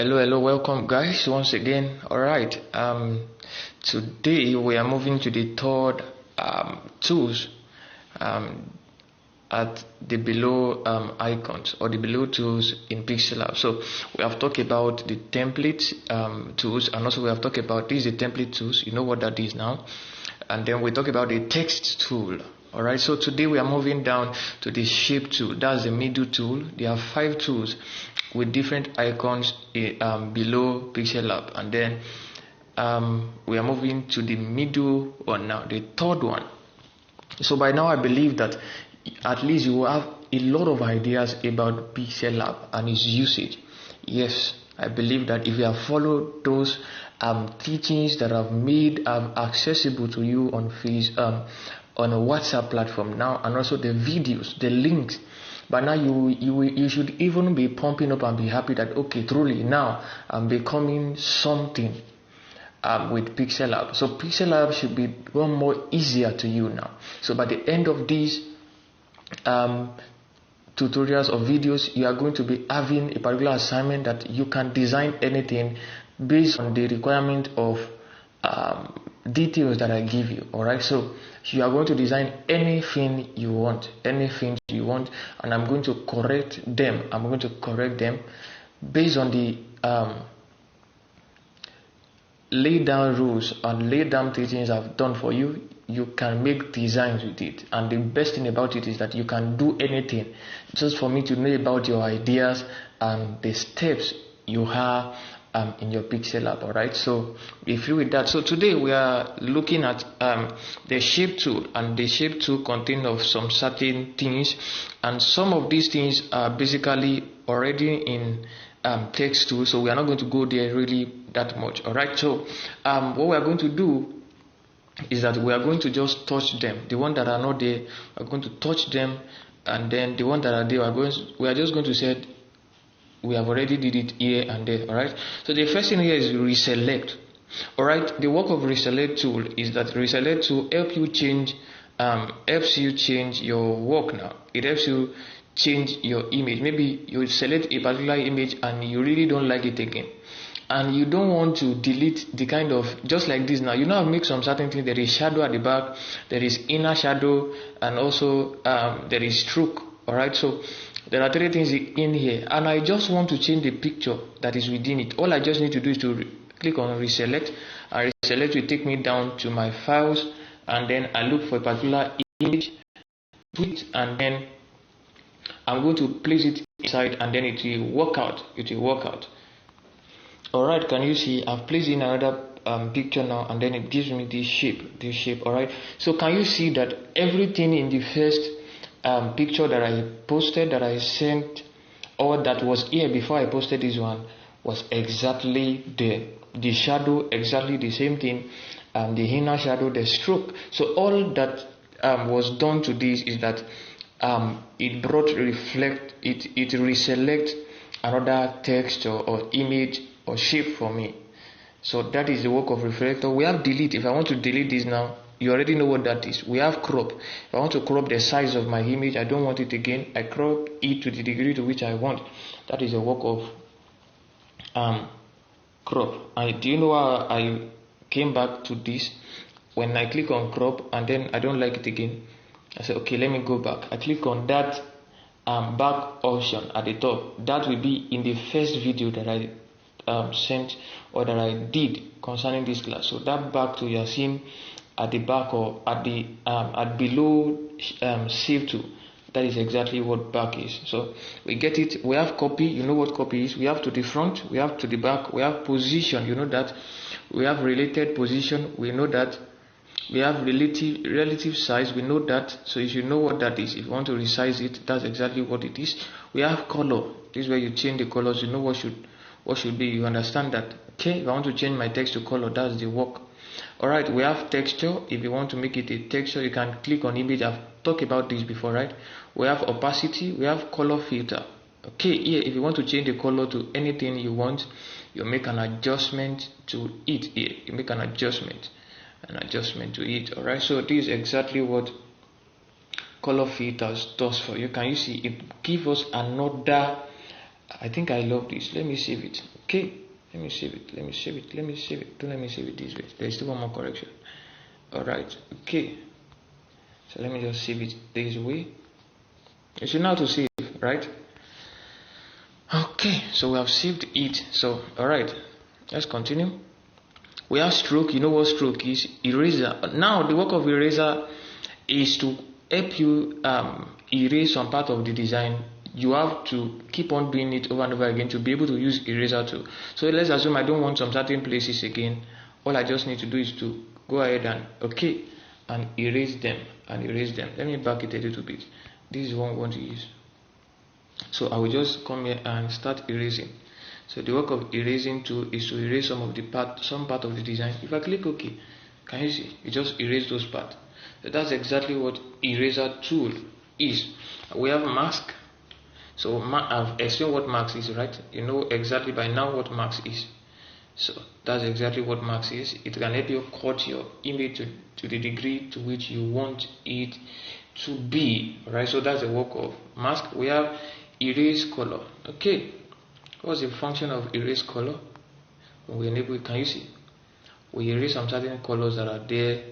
Hello, welcome guys once again. Alright, today we are moving to the third tools um, at the below icons or the below tools in Pixel. So we have talked about the template tools, and also we have talked about this is the template tools. You know what that is now, and then we talk about the text tool. Alright, so today we are moving down to the shape tool. That's the middle tool. There are 5 tools with different icons below Pixel Lab, and then we are moving to the middle one now, the third one. So by now I believe that at least you will have a lot of ideas about Pixel Lab and its usage. Yes, I believe that if you have followed those teachings that I've made accessible to you on a WhatsApp platform now, and also the videos, the links, but now you should even be pumping up and be happy that okay, truly now I'm becoming something with Pixel Lab. So Pixel Lab should be one more easier to you now. So by the end of these tutorials or videos, you are going to be having a particular assignment that you can design anything based on the requirement of details that I give you. Alright, so you are going to design anything you want, and I'm going to correct them based on the lay down rules and lay down teachings I've done for you. You can make designs with it, and the best thing about it is that you can do anything just for me to know about your ideas and the steps you have in your Pixel Lab. Alright, so if you with that, so today we are looking at the shape tool, and the shape tool contains of some certain things, and some of these things are basically already in text tool, so we are not going to go there really that much. Alright, so what we are going to do is that we are going to just touch them. The ones that are not there, we are going to touch them, and then the ones that are there, we are just going to say we have already did it here and there. Alright, so the first thing here is reselect. Alright, the work of reselect tool is that reselect tool helps you change your work now. It helps you change your image. Maybe you select a particular image and you really don't like it again, and you don't want to delete the kind of, just like this now, you know, I've made some certain things. There is shadow at the back, there is inner shadow, and also there is stroke. Alright, so there are 3 things in here, and I just want to change the picture that is within it. All I just need to do is to click on reselect, and reselect will take me down to my files, and then I look for a particular image, and then I'm going to place it inside, and then it will work out. Alright, can you see I've placed in another picture now, and then it gives me this shape. Alright, so can you see that everything in the first picture that I posted, that I sent, or that was here before I posted this one, was exactly there. The shadow, exactly the same thing, the inner shadow, the stroke. So all that was done to this is that it reselect another text or image or shape for me. So that is the work of reflector. We have delete. If I want to delete this now, you already know what that is. We have crop. If I want to crop the size of my image, I don't want it again, I crop it to the degree to which I want. That is the work of crop. And do you know how I came back to this? When I click on crop and then I don't like it again, I say okay, let me go back. I click on that back option at the top. That will be in the first video that I sent or that I did concerning this class. So that back to you are seeing at the back or at the at below save to. That is exactly what back is. So we get it. We have copy. You know what copy is. We have to the front, we have to the back, we have position, you know that. We have related position, we know that. We have relative size, we know that. So you should know what that is. If you want to resize it, that's exactly what it is. We have color. This is where you change the colors. You know what should be. You understand that. Okay, if I want to change my text to color, that's the work. Alright, we have texture. If you want to make it a texture, you can click on image. I've talked about this before, right? We have opacity, we have color filter. Okay, here if you want to change the color to anything you want, you make an adjustment to it. Here you make an adjustment to it. Alright, so this is exactly what color filters does for you. Can you see it gives us another I think I love this. Let me save it. Okay, let me save it. Let me save it. Let me save it. Don't let me save it this way. There's still one more correction. All right. Okay. So let me just save it this way. You should know how to save, right? Okay. So we have saved it. So all right. Let's continue. We have stroke. You know what stroke is? Eraser. Now the work of eraser is to help you erase some part of the design. You have to keep on doing it over and over again to be able to use eraser too. So let's assume I don't want some certain places again. All I just need to do is to go ahead and and erase them and erase them. Let me back it a little bit. This is what we want to use. So I will just come here and start erasing. So the work of erasing too is to erase some part of the design. If I click OK, can you see? You just erase those parts. So that's exactly what eraser tool is. We have mask. So I've explained what mask is, right? You know exactly by now what mask is. So that's exactly what mask is. It can help you cut your image to the degree to which you want it to be, right? So that's the work of mask. We have erase color. Okay, what's the function of erase color? When we enable it, can you see? We erase some certain colors that are there.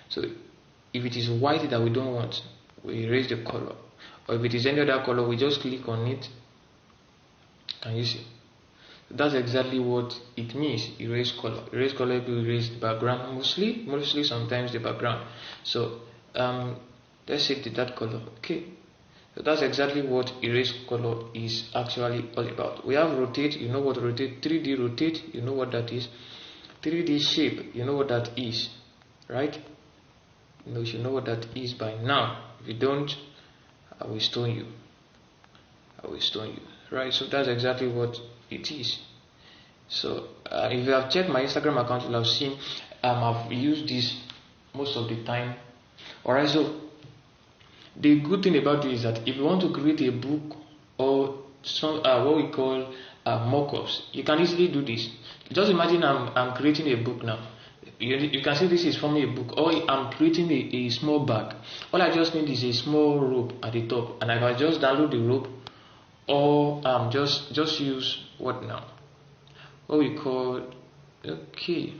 So if it is white that we don't want, we erase the color. Or if it is any other color, we just click on it. Can you see? That's exactly what it means. Erase color. Erase color will erase the background mostly sometimes the background. So let's say that color. Okay. So that's exactly what erase color is actually all about. We have rotate. You know what rotate? 3D rotate. You know what that is. 3D shape. You know what that is, right? You should know what that is by now. If you don't, I will stone you. I will stone you. Right? So that's exactly what it is. So if you have checked my Instagram account, you'll have seen I've used this most of the time. Alright, so the good thing about this is that if you want to create a book or some what we call mock-ups, you can easily do this. Just imagine I'm creating a book now. You can see this is forming a book, or I'm creating a small bag. All I just need is a small rope at the top, and I can just download the rope, or just use what now? What we call, okay,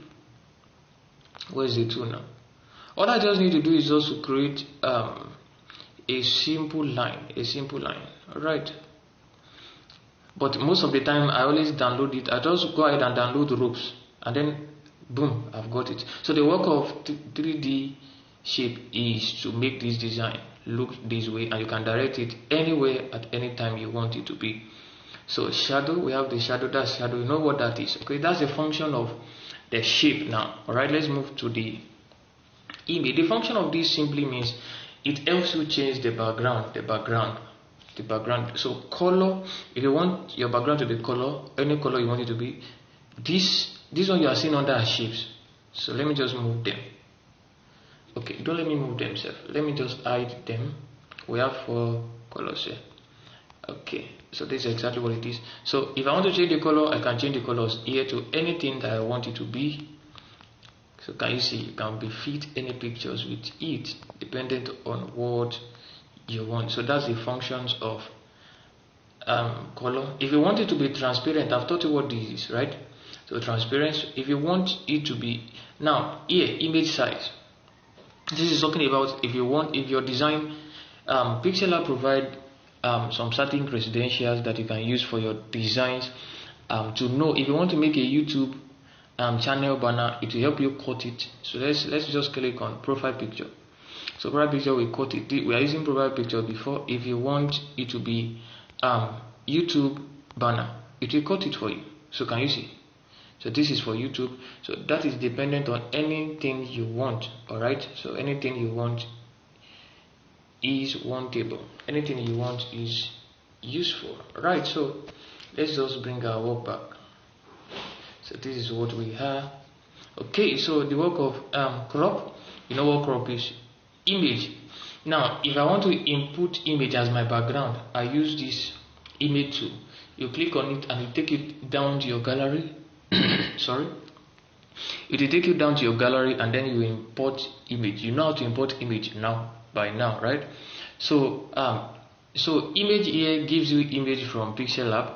where is the tool now? All I just need to do is just to create a simple line, alright. But most of the time I always download it. I just go ahead and download the ropes, and then boom, I've got it. So the work of 3D shape is to make this design look this way, and you can direct it anywhere at any time you want it to be. So shadow, we have the shadow. That's shadow. You know what that is? Okay, that's a function of the shape now. Alright, let's move to the image. The function of this simply means it helps you change the background. So color, if you want your background to be color, any color you want it to be, this one you are seeing under are shapes. So let me just move them. Okay, don't let me move them, sir. Let me just hide them. We have 4 colors here. Okay, so this is exactly what it is. So if I want to change the color, I can change the colors here to anything that I want it to be. So can you see, you can fit any pictures with it dependent on what you want. So that's the functions of color. If you want it to be transparent, I've taught you what this is, right? So transparency, if you want it to be, now here, image size. This is talking about if your design, Pixellab provide some certain credentials that you can use for your designs to know if you want to make a YouTube channel banner. It will help you cut it. So let's just click on profile picture. So profile picture, we cut it. We are using profile picture before. If you want it to be YouTube banner, it will cut it for you. So can you see? So this is for YouTube. So that is dependent on anything you want. Alright, so anything you want is wantable. Anything you want is useful. Right, so let's just bring our work back. So this is what we have. Okay, so the work of crop, you know what crop is? Image. Now if I want to input image as my background, I use this image tool. You click on it and you take it down to your gallery. Sorry, it will take you down to your gallery, and then you import image. You know how to import image now, by now, right? So so image here gives you image from Pixellab.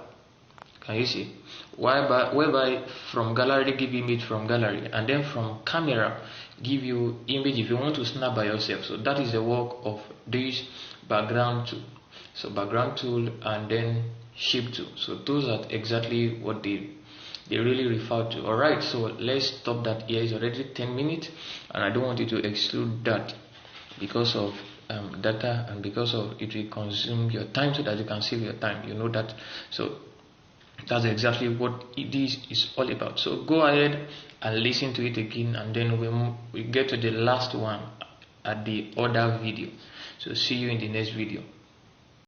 Can you see? Whereby from gallery give image from gallery, and then from camera give you image if you want to snap by yourself. So that is the work of this background tool. So background tool and then shape tool. So those are exactly what they really refer to. Alright, so let's stop that here. It's already 10 minutes and I don't want you to exclude that because of data and because of it will consume your time, so that you can save your time. You know that. So that's exactly what this is all about. So go ahead and listen to it again, and then we get to the last one at the other video. So see you in the next video.